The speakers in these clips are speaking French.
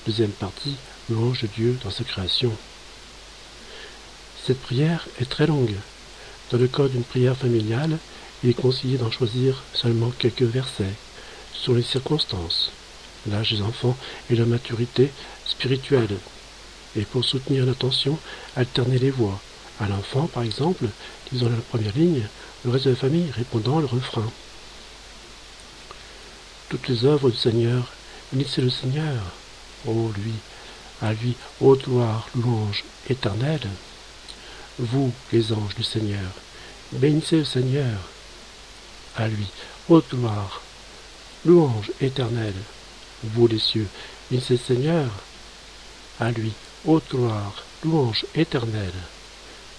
Deuxième partie, louange de Dieu dans sa création. Cette prière est très longue. Dans le cas d'une prière familiale, il est conseillé d'en choisir seulement quelques versets, sur les circonstances, l'âge des enfants et leur maturité spirituelle. Et pour soutenir l'attention, alterner les voix. À l'enfant, par exemple, disant la première ligne, le reste de la famille répondant le refrain. Toutes les œuvres du Seigneur, bénissez le Seigneur. Ô lui, à lui, haute gloire, louange éternelle. Vous, les anges du Seigneur, bénissez le Seigneur. À lui, haute gloire, louange éternelle. Vous, les cieux, bénissez le Seigneur. À lui, haute gloire, louange éternelle.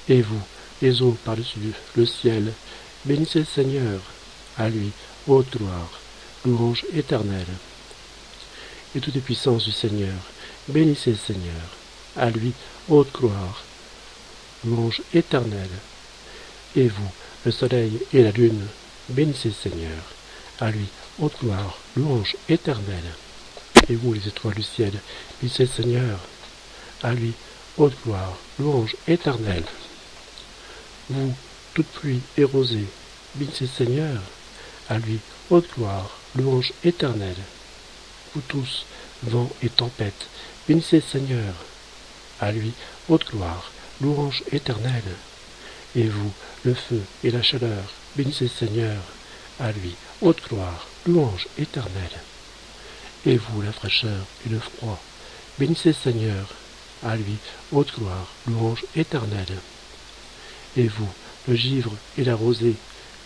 Et vous, les eaux par-dessus le ciel, bénissez le Seigneur. À lui, haute gloire, louange éternelle. Et toutes les puissances du Seigneur, bénissez le Seigneur. À lui, haute gloire, louange éternelle. Et vous, le soleil et la lune, bénissez le Seigneur. À lui, haute gloire, louange éternelle. Et vous, les étoiles du ciel, bénissez le Seigneur. À lui, haute gloire, louange éternelle. Vous, toute pluie et rosée, bénissez le Seigneur. À lui, haute gloire, louange éternelle. Vous tous, vent et tempête, bénissez le Seigneur. À lui, haute gloire, louange éternelle. Et vous, le feu et la chaleur, bénissez le Seigneur. À lui, haute gloire, louange éternelle. Et vous, la fraîcheur et le froid, bénissez le Seigneur. À lui, haute gloire, louange éternelle. Et vous, le givre et la rosée,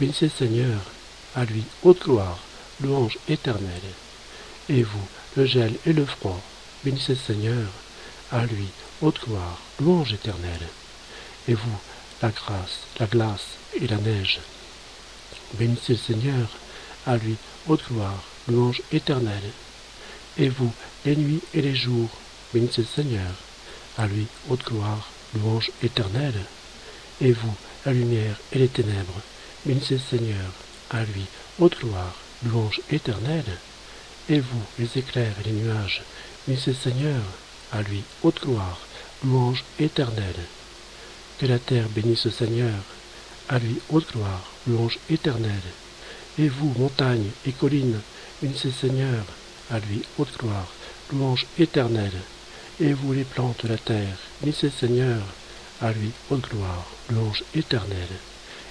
bénissez le Seigneur. À lui, haute gloire, louange éternelle. Et vous, le gel et le froid, bénissez le Seigneur. À lui, haute gloire, louange éternelle. Et vous, la grâce, la glace et la neige, bénissez le Seigneur. À lui, haute gloire, louange éternelle. Et vous, les nuits et les jours, bénissez le Seigneur. À lui, haute gloire, louange éternelle. Et vous, la lumière et les ténèbres, bénissez le Seigneur. À lui, haute gloire, louange éternelle. Et vous, les éclairs et les nuages, bénissez le Seigneur. À lui, haute gloire, louange éternelle. Que la terre bénisse le Seigneur. À lui, haute gloire, louange éternelle. Et vous, montagnes et collines, bénissez le Seigneur. À lui, haute gloire, louange éternelle. Et vous, les plantes de la terre, bénissez le Seigneur. À lui, haute gloire, louange éternelle.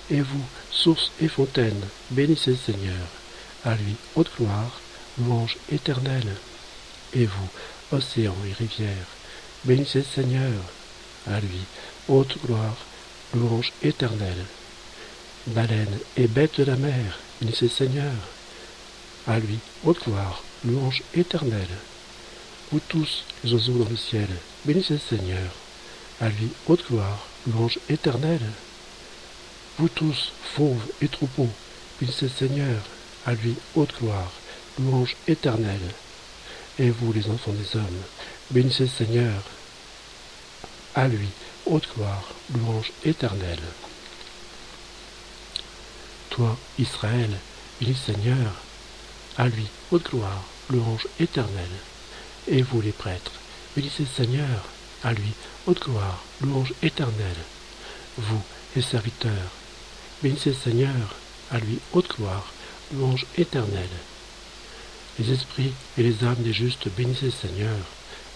Et vous, sources et fontaines, bénissez le Seigneur. À lui, haute gloire, louange éternelle. Et vous, océans et rivières, bénissez le Seigneur. À lui, haute gloire, louange éternelle. Baleines et bêtes de la mer, bénissez le Seigneur. À lui, haute gloire, louange éternelle. Vous tous, les oiseaux dans le ciel, bénissez le Seigneur. À lui, haute gloire, louange éternelle. Vous tous, fauves et troupeaux, bénissez le Seigneur. À lui, haute gloire, louange éternelle. Et vous, les enfants des hommes, bénissez le Seigneur. À lui, haute gloire, louange éternelle. Toi, Israël, bénis le Seigneur. À lui, haute gloire, louange éternelle. Et vous, les prêtres, bénissez le Seigneur. À lui, haute gloire, louange éternelle. Vous, les serviteurs, bénissez le Seigneur. À lui, haute gloire, louange éternelle. Les esprits et les âmes des justes, bénissez le Seigneur.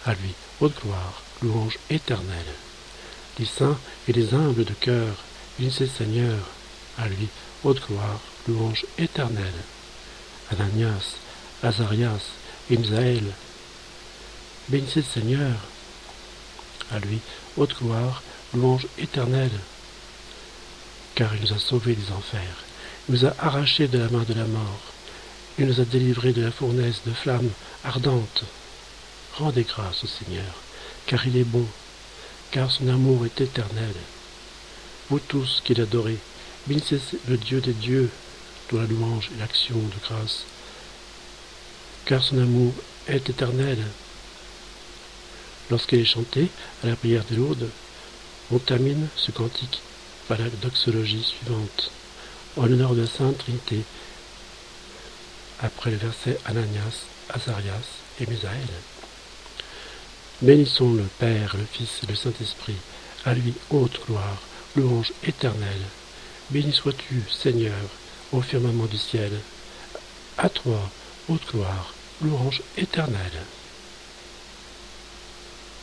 À lui, haute gloire, louange éternelle. Les saints et les humbles de cœur, bénissez le Seigneur. À lui, haute gloire, louange éternelle. Ananias, Azarias et Misaël, bénissez le Seigneur. À lui, haute gloire, louange éternelle. Car il nous a sauvés des enfers, il nous a arrachés de la main de la mort, il nous a délivrés de la fournaise de flammes ardentes. Rendez grâce au Seigneur, car il est bon, car son amour est éternel. Vous tous qui l'adorez, bénissez le Dieu des dieux, dont la louange et l'action de grâce, car son amour est éternel. Lorsqu'elle est chantée à la prière des laudes, on termine ce cantique par la doxologie suivante, en l'honneur de la Sainte Trinité, après le verset Ananias, Azarias et Misaël. Bénissons le Père, le Fils et le Saint-Esprit. À lui haute gloire, louange éternelle. Béni sois-tu, Seigneur, au firmament du ciel. À toi, haute gloire, louange éternelle.